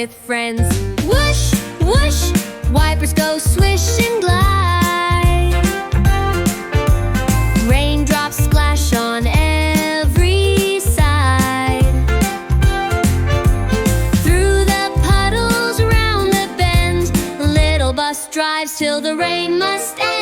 with friends. Whoosh, whoosh, wipers go swish and glide. Raindrops splash on every side. Through the puddles, round the bend, little bus drives till the rain must end.